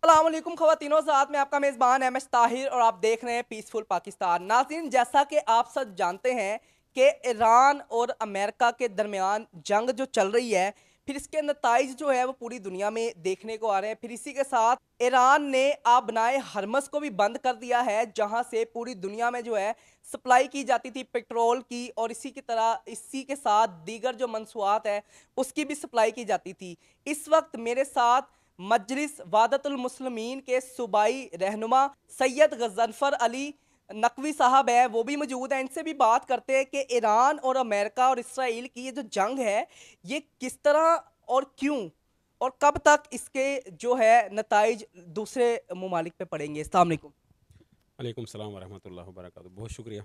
अस्सलाम वालेकुम ख़वातीनो, साथ में आपका मेज़बान एम एच ताहिर और आप देख रहे हैं पीसफुल पाकिस्तान। नाज़रीन, जैसा कि आप सब जानते हैं कि ईरान और अमेरिका के दरमियान जंग जो चल रही है, फिर इसके नताइज जो है वो पूरी दुनिया में देखने को आ रहे हैं। फिर इसी के साथ ईरान ने आबनाए हरमस को भी बंद कर दिया है, जहाँ से पूरी दुनिया में जो है सप्लाई की जाती थी पेट्रोल की, और इसी के साथ दीगर जो मंसूआत है उसकी भी सप्लाई की जाती थी। इस वक्त मेरे साथ मजलिस वादतुल मुस्लिमीन के सूबाई रहनुमा सैयद गज़नफ़र अली नकवी साहब हैं, वो भी मौजूद हैं। इनसे भी बात करते हैं कि ईरान और अमेरिका और इसराइल की ये जो जंग है, ये किस तरह और क्यों और कब तक इसके जो है नताइज दूसरे ममालिक पे पड़ेंगे। अस्सलाम वालेकुम। वालेकुम सलाम वरहमतुल्लाहि वबरकातुहू। बहुत शुक्रिया।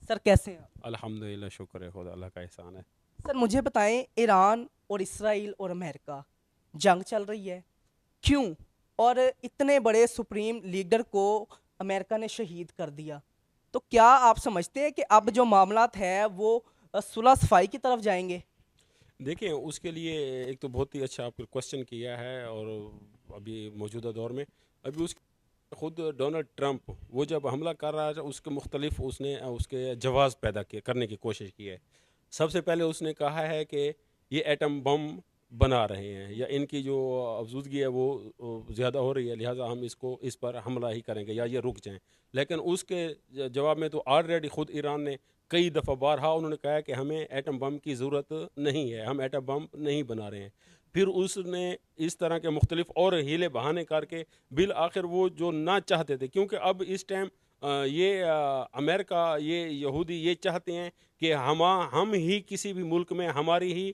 सर, कैसे हैं आप? अल्हम्दुलिल्लाह, शुक्र है खुदा, अल्लाह का एहसान है। सर, मुझे बताएं, ईरान और इसराइल और अमेरिका जंग चल रही है, क्यों? और इतने बड़े सुप्रीम लीडर को अमेरिका ने शहीद कर दिया। तो क्या आप समझते हैं कि अब जो मामलात है वो सुलह सफाई की तरफ जाएंगे? देखिए, उसके लिए एक तो बहुत ही अच्छा आपने क्वेश्चन किया है। और अभी मौजूदा दौर में अभी उस खुद डोनाल्ड ट्रंप वो जब हमला कर रहा है उसके मुख्तलिफ उसने उसके जवाब पैदा किए करने की कोशिश की है। सबसे पहले उसने कहा है कि ये एटम बम बना रहे हैं या इनकी जो अफजूदगी है वो ज़्यादा हो रही है, लिहाजा हम इस पर हमला ही करेंगे या ये रुक जाएं। लेकिन उसके जवाब में तो ऑलरेडी खुद ईरान ने कई दफ़ा बारहा उन्होंने कहा है कि हमें एटम बम की ज़रूरत नहीं है, हम एटम बम नहीं बना रहे हैं। फिर उसने इस तरह के मुख्तलिफ और हीले बहाने करके बिल आखिर वो जो ना चाहते थे, क्योंकि अब इस टाइम अमेरिका ये यहूदी ये चाहते हैं कि हम ही किसी भी मुल्क में हमारी ही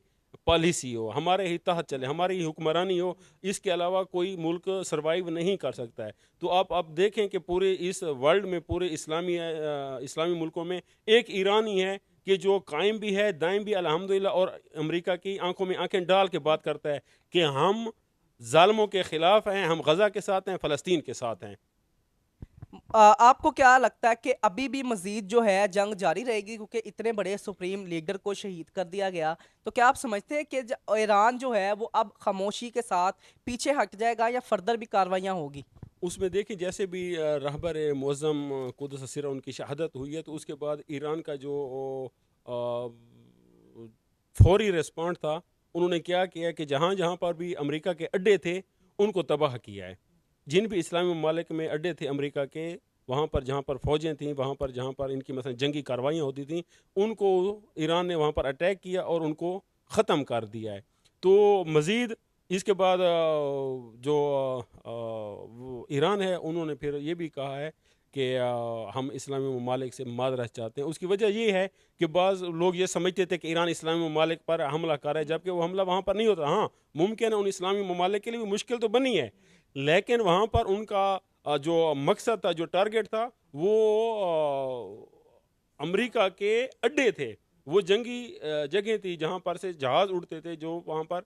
पॉलिसी हो, हमारे ही तहत चले, हमारी ही हुक्मरानी हो। इसके अलावा कोई मुल्क सरवाइव नहीं कर सकता है। तो आप अब देखें कि पूरे इस वर्ल्ड में पूरे इस्लामी मुल्कों में एक ईरान ही है कि जो कायम भी है दायम भी अल्हम्दुलिल्लाह, और अमेरिका की आंखों में आंखें डाल के बात करता है कि हम जालिमों के खिलाफ हैं, हम गजा के साथ हैं, फ़लस्तीन के साथ हैं। आपको क्या लगता है कि अभी भी मजीद जो है जंग जारी रहेगी, क्योंकि इतने बड़े सुप्रीम लीडर को शहीद कर दिया गया? तो क्या आप समझते हैं कि ईरान जो है वो अब खामोशी के साथ पीछे हट जाएगा या फर्दर भी कार्रवाइयाँ होगी? उसमें देखिए, जैसे भी रहबर मुअज़्ज़म क़ुद्दस सिरह उनकी शहादत हुई है, तो उसके बाद ईरान का जो फौरी रिस्पॉन्ड था, उन्होंने क्या किया कि जहाँ जहाँ पर भी अमेरिका के अड्डे थे उनको तबाह किया है। जिन भी इस्लामी ममालिक में अड्डे थे अमेरिका के, वहाँ पर जहाँ पर फ़ौजें थीं, वहाँ पर जहाँ पर इनकी मसलन जंगी कार्रवाइयाँ होती थीं, उनको ईरान ने वहाँ पर अटैक किया और उनको ख़त्म कर दिया है। तो मज़ीद इसके बाद वो ईरान है, उन्होंने फिर ये भी कहा है कि हम इस्लामी ममालिक से मादरत चाहते हैं। उसकी वजह ये है कि बाज़ लोग ये समझते थे कि ईरान इस्लामी ममालिक पर हमला कर रहा है, जबकि वो हमला वहाँ पर नहीं होता। हाँ, मुमकिन है उन इस्लामी ममालिक के लिए भी मुश्किल तो बनी है, लेकिन वहाँ पर उनका जो मकसद था, जो टारगेट था, वो अमेरिका के अड्डे थे। वो जंगी जगह थी जहाँ पर से जहाज़ उड़ते थे, जो वहाँ पर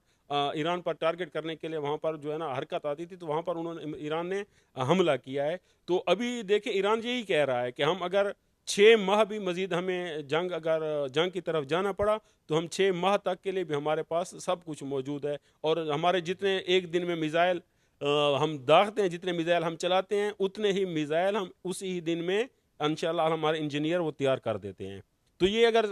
ईरान पर टारगेट करने के लिए वहाँ पर जो है ना हरकत आती थी, तो वहाँ पर उन्होंने ईरान ने हमला किया है। तो अभी देखिए, ईरान यही कह रहा है कि हम अगर 6 माह भी मज़ीद हमें जंग की तरफ जाना पड़ा, तो हम 6 माह तक के लिए भी हमारे पास सब कुछ मौजूद है। और हमारे जितने एक दिन में मिज़ाइल हम दागते हैं, जितने मिज़ाइल हम चलाते हैं, उतने ही मिज़ाइल हम उसी ही दिन में इंशाल्लाह हमारे इंजीनियर वो तैयार कर देते हैं। तो ये अगर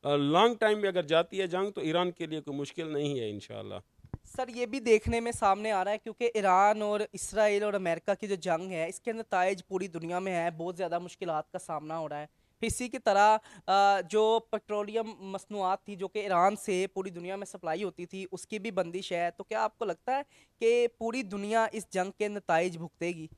लॉन्ग टाइम में अगर जाती है जंग, तो ईरान के लिए कोई मुश्किल नहीं है इंशाल्लाह। सर, ये भी देखने में सामने आ रहा है, क्योंकि ईरान और इसराइल और अमेरिका की जो जंग है इसके नताइज पूरी दुनिया में है, बहुत ज़्यादा मुश्किलात का सामना हो रहा है। फिर इसी की तरह जो पेट्रोलियम मसनूआत थी जो कि ईरान से पूरी दुनिया में सप्लाई होती थी, उसकी भी बंदिश है। तो क्या आपको लगता है कि पूरी दुनिया इस जंग के नताइज भुगतेगी?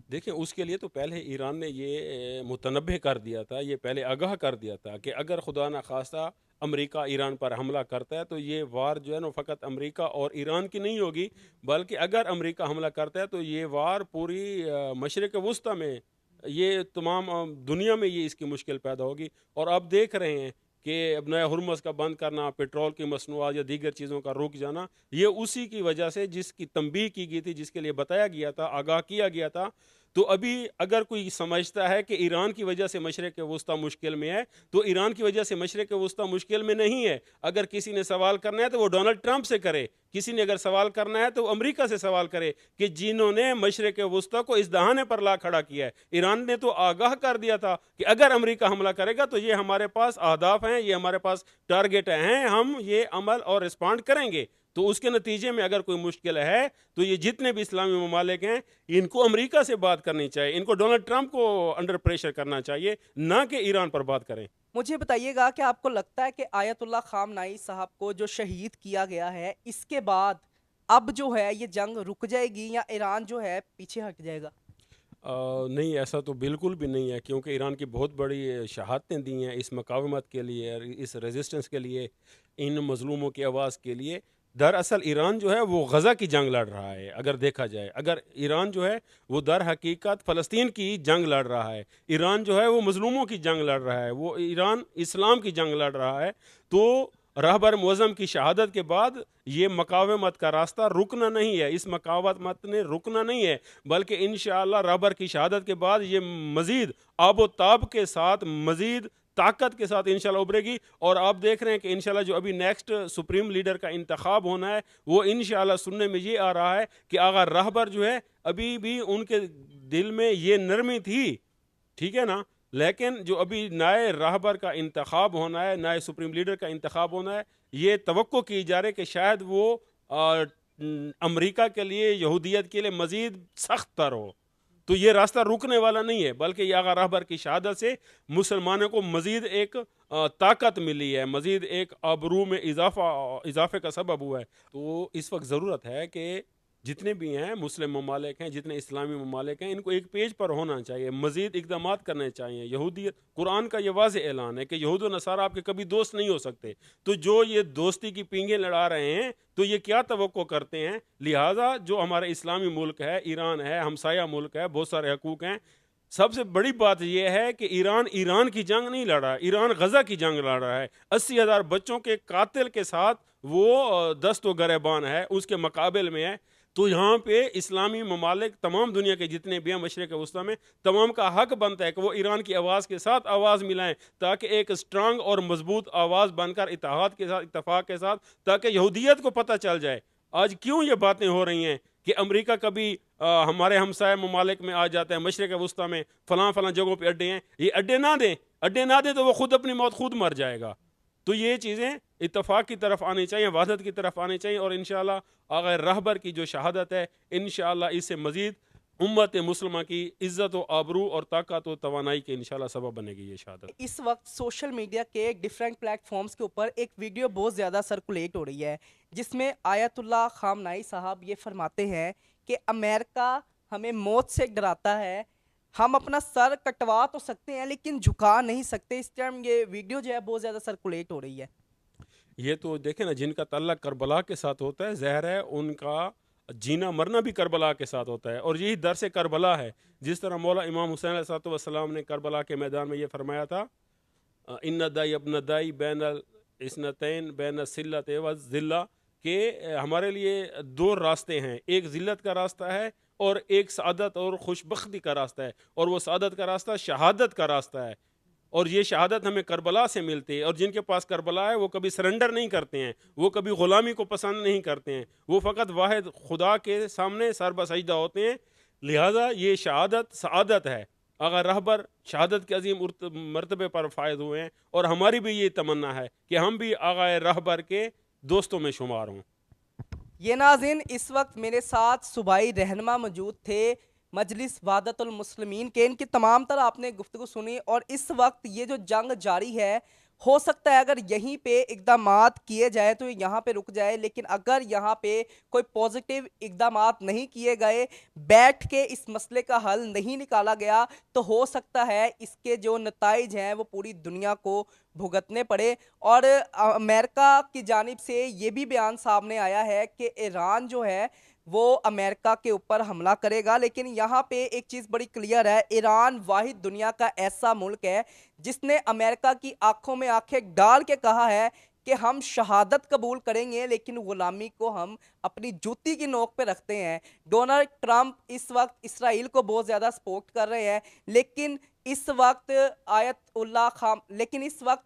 देखिए, उसके लिए तो पहले ईरान ने ये मुतनब्बे कर दिया था, ये पहले आगाह कर दिया था कि अगर खुदा न खास्ता अमेरिका ईरान पर हमला करता है, तो ये वार जो है ना फ़कत अमेरिका और ईरान की नहीं होगी, बल्कि अगर अमेरिका हमला करता है तो ये वार पूरी मशरिक़ वुस्ता में, ये तमाम दुनिया में ये इसकी मुश्किल पैदा होगी। और आप देख रहे हैं कि अब नया हुर्मुज़ का बंद करना, पेट्रोल की मसनूआत या दीगर चीज़ों का रुक जाना, ये उसी की वजह से जिसकी तंबीह की गई थी, जिसके लिए बताया गया था, आगाह किया गया था, तो अभी अगर कोई समझता है कि ईरान की वजह से मशरिक़ वस्ता मुश्किल में है, तो ईरान की वजह से मशरिक़ वस्ता मुश्किल में नहीं है। अगर किसी ने सवाल करना है तो वो डोनाल्ड ट्रंप से करे, किसी ने अगर सवाल करना है तो वो अमेरिका से सवाल करे कि जिन्होंने मशरिक़ वस्ता को इस दहाने पर ला खड़ा किया है। ईरान ने तो आगाह कर दिया था कि अगर अमेरिका हमला करेगा तो ये हमारे पास अहदाफ हैं, ये हमारे पास टारगेट हैं, हम ये अमल और रिस्पॉन्ड करेंगे। तो उसके नतीजे में अगर कोई मुश्किल है तो ये जितने भी इस्लामी ममालिक हैं, इनको अमेरिका से बात करनी चाहिए, इनको डोनाल्ड ट्रंप को अंडर प्रेशर करना चाहिए, ना कि ईरान पर बात करें। मुझे बताइएगा कि आपको लगता है कि आयतुल्लाह खामनाई साहब को जो शहीद किया गया है, इसके बाद अब जो है ये जंग रुक जाएगी या ईरान जो है पीछे हट जाएगा? नहीं, ऐसा तो बिल्कुल भी नहीं है, क्योंकि ईरान की बहुत बड़ी शहादतें दी हैं इस मकावमत के लिए, इस रेजिस्टेंस के लिए, इन मज़लूमों की आवाज़ के लिए। दरअसल ईरान जो है वो गज़ा की जंग लड़ रहा है, अगर देखा जाए, अगर ईरान जो है वो दर हकीकत फ़लस्तीन की जंग लड़ रहा है, ईरान जो है वो मज़लूमों की जंग लड़ रहा है, वो ईरान इस्लाम की जंग लड़ रहा है। तो रहबर मुअज़्ज़म की शहादत के बाद ये मकावमत का रास्ता रुकना नहीं है, इस मकावमत ने रुकना नहीं है, बल्कि इंशाअल्लाह रहबर की शहादत के बाद ये मज़ीद आबो-ताब के साथ, मज़ीद ताकत के साथ इंशाल्लाह उभरेगी। और आप देख रहे हैं कि इंशाल्लाह जो अभी नेक्स्ट सुप्रीम लीडर का इंतखाब होना है, वो इंशाल्लाह सुनने में ये आ रहा है कि आगा रहबर जो है, अभी भी उनके दिल में ये नरमी थी, ठीक है ना, लेकिन जो अभी नए राहबर का इंतखाब होना है, नए सुप्रीम लीडर का इंतखाब होना है, ये तवक्को की जा रही है कि शायद वो अमेरिका के लिए, यहूदियत के लिए मज़ीद सख्त तर हो। तो ये रास्ता रुकने वाला नहीं है, बल्कि ये आगा रहबर की शहादत से मुसलमानों को मज़ीद एक ताकत मिली है, मज़ीद एक आबरू में इजाफे का सबब हुआ है। तो इस वक्त ज़रूरत है कि जितने भी हैं मुस्लिम ममालिक हैं, जितने इस्लामी ममालिक हैं, इनको एक पेज पर होना चाहिए, मज़ीद इक़दामात करने चाहिए। यहूदियत, कुरान का ये वाज़े ऐलान है कि यहूद व नसारा आपके कभी दोस्त नहीं हो सकते। तो जो ये दोस्ती की पींगें लड़ा रहे हैं, तो ये क्या तवक्को करते हैं? लिहाजा जो हमारे इस्लामी मुल्क है, ईरान है, हमसाया मुल्क है, बहुत सारे हकूक़ हैं। सबसे बड़ी बात यह है कि ईरान की जंग नहीं लड़ रहा है, ईरान गज़ा की जंग लड़ रहा है। 80,000 बच्चों के कातिल के साथ वो दस्त व गरेबान है, उसके मुकाबले में है। तो यहाँ पे इस्लामी ममालिक, तमाम दुनिया के जितने भी हैं मशरिक़ वस्ता में, तमाम का हक बनता है कि वो ईरान की आवाज़ के साथ आवाज़ मिलाएं, ताकि एक स्ट्रांग और मजबूत आवाज़ बनकर इत्तेहाद के साथ, इत्तफाक के साथ, ताकि यहूदियत को पता चल जाए। आज क्यों ये बातें हो रही हैं कि अमेरिका कभी हमारे हमसाया ममालिक में आ जाता है, मशरिक़ वस्ता में फ़लाँ फ़लाँ जगहों पे अड्डे हैं, ये अड्डे ना दें तो वो खुद अपनी मौत खुद मर जाएगा। तो ये चीज़ें इत्तफाक की तरफ आनी चाहिए, वहदत की तरफ आनी चाहिए, और इंशाअल्लाह आगा रहबर की जो शहादत है, इंशाअल्लाह इससे मज़ीद उम्मत मुस्लिमा की इज़्ज़त व आबरू और ताकत व तवानाई के इंशाअल्लाह सबब बनेगी ये शहादत। इस वक्त सोशल मीडिया के डिफरेंट प्लेटफॉर्म्स के ऊपर एक वीडियो बहुत ज़्यादा सर्कुलेट हो रही है, जिसमें आयतुल्लाह खामनाई साहब ये फरमाते हैं कि अमेरिका हमें मौत से डराता है, हम अपना सर कटवा तो सकते हैं लेकिन झुका नहीं सकते। इस टाइम ये वीडियो जो है बहुत ज़्यादा सर्कुलेट हो रही है। ये तो देखें ना, जिनका तल्लक करबला के साथ होता है, ज़हर है उनका जीना मरना भी करबला के साथ होता है, और यही दर्स करबला है। जिस तरह मौला इमाम हुसैन अलैहिस्सलाम ने करबला के मैदान में ये फरमाया था, इन्ना दाई अपना दाई बैन इसनतैन बैन सिल्लत व ज़िल्ला, कि हमारे लिए दो रास्ते हैं, एक ज़िल्लत का रास्ता है और एक सआदत और खुशबख्ती का रास्ता है, और वो सआदत का रास्ता शहादत का रास्ता है। और ये शहादत हमें करबला से मिलती है, और जिनके पास करबला है वो कभी सरेंडर नहीं करते हैं, वो कभी ग़ुलामी को पसंद नहीं करते हैं, वो फ़कत वाहिद खुदा के सामने सर बसजदा होते हैं। लिहाजा ये शहादत सआदत है। अगर रहबर शहादत के अजीम मरतबे पर फ़ायद हुए हैं, और हमारी भी ये तमन्ना है कि हम भी आगा रहबर के दोस्तों में शुमार हों। ये नाज़रीन, इस वक्त मेरे साथ सूबाई रहनुमा मौजूद थे मजलिस वहदतुल मुस्लिमीन के। इनकी तमाम तरह आपने गुफ्तगू सुनी, और इस वक्त ये जो जंग जारी है, हो सकता है अगर यहीं पे इक़दामात किए जाए तो यहाँ पे रुक जाए, लेकिन अगर यहाँ पे कोई पॉजिटिव इक़दामात नहीं किए गए, बैठ के इस मसले का हल नहीं निकाला गया, तो हो सकता है इसके जो नताइज हैं वो पूरी दुनिया को भुगतने पड़े। और अमेरिका की जानिब से ये भी बयान सामने आया है कि ईरान जो है वो अमेरिका के ऊपर हमला करेगा। लेकिन यहाँ पे एक चीज़ बड़ी क्लियर है, ईरान वाहिद दुनिया का ऐसा मुल्क है जिसने अमेरिका की आंखों में आंखें डाल के कहा है कि हम शहादत कबूल करेंगे लेकिन ग़ुलामी को हम अपनी जूती की नोक पे रखते हैं। डोनाल्ड ट्रंप इस वक़्त इसराइल को बहुत ज़्यादा सपोर्ट कर रहे हैं, लेकिन इस वक़्त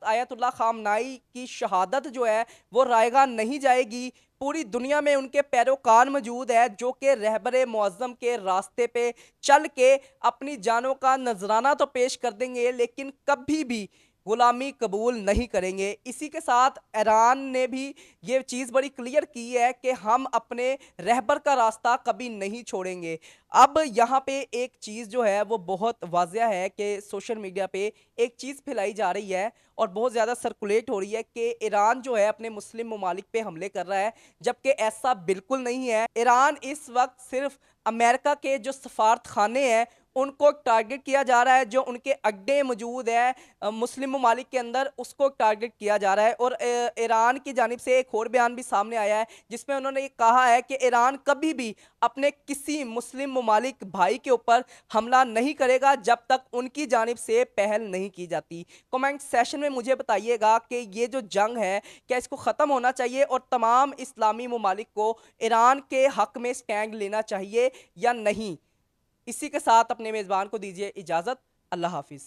आयतुल्लाह ख़ामनाई की शहादत जो है वो रायगा नहीं जाएगी। पूरी दुनिया में उनके पैरोकार मौजूद है जो कि रहबरे मुअज़्ज़म के रास्ते पे चल के अपनी जानों का नज़राना तो पेश कर देंगे, लेकिन कभी भी गुलामी कबूल नहीं करेंगे। इसी के साथ ईरान ने भी ये चीज़ बड़ी क्लियर की है कि हम अपने रहबर का रास्ता कभी नहीं छोड़ेंगे। अब यहाँ पे एक चीज़ जो है वो बहुत वाज़िया है कि सोशल मीडिया पे एक चीज़ फैलाई जा रही है और बहुत ज़्यादा सर्कुलेट हो रही है कि ईरान जो है अपने मुस्लिम ममालिक पे हमले कर रहा है, जबकि ऐसा बिल्कुल नहीं है। ईरान इस वक़्त सिर्फ़ अमेरिका के जो सफारत खाने हैं उनको टारगेट किया जा रहा है, जो उनके अड्डे मौजूद है मुस्लिम ममालिक के अंदर उसको टारगेट किया जा रहा है। और ईरान की जानिब से एक और बयान भी सामने आया है जिसमें उन्होंने ये कहा है कि ईरान कभी भी अपने किसी मुस्लिम ममालिक भाई के ऊपर हमला नहीं करेगा जब तक उनकी जानिब से पहल नहीं की जाती। कमेंट सेशन में मुझे बताइएगा कि ये जो जंग है क्या इसको ख़त्म होना चाहिए और तमाम इस्लामी ममालिक को ईरान के हक़ में स्टैंड लेना चाहिए या नहीं। इसी के साथ अपने मेज़बान को दीजिए इजाज़त। अल्लाह हाफ़िज़।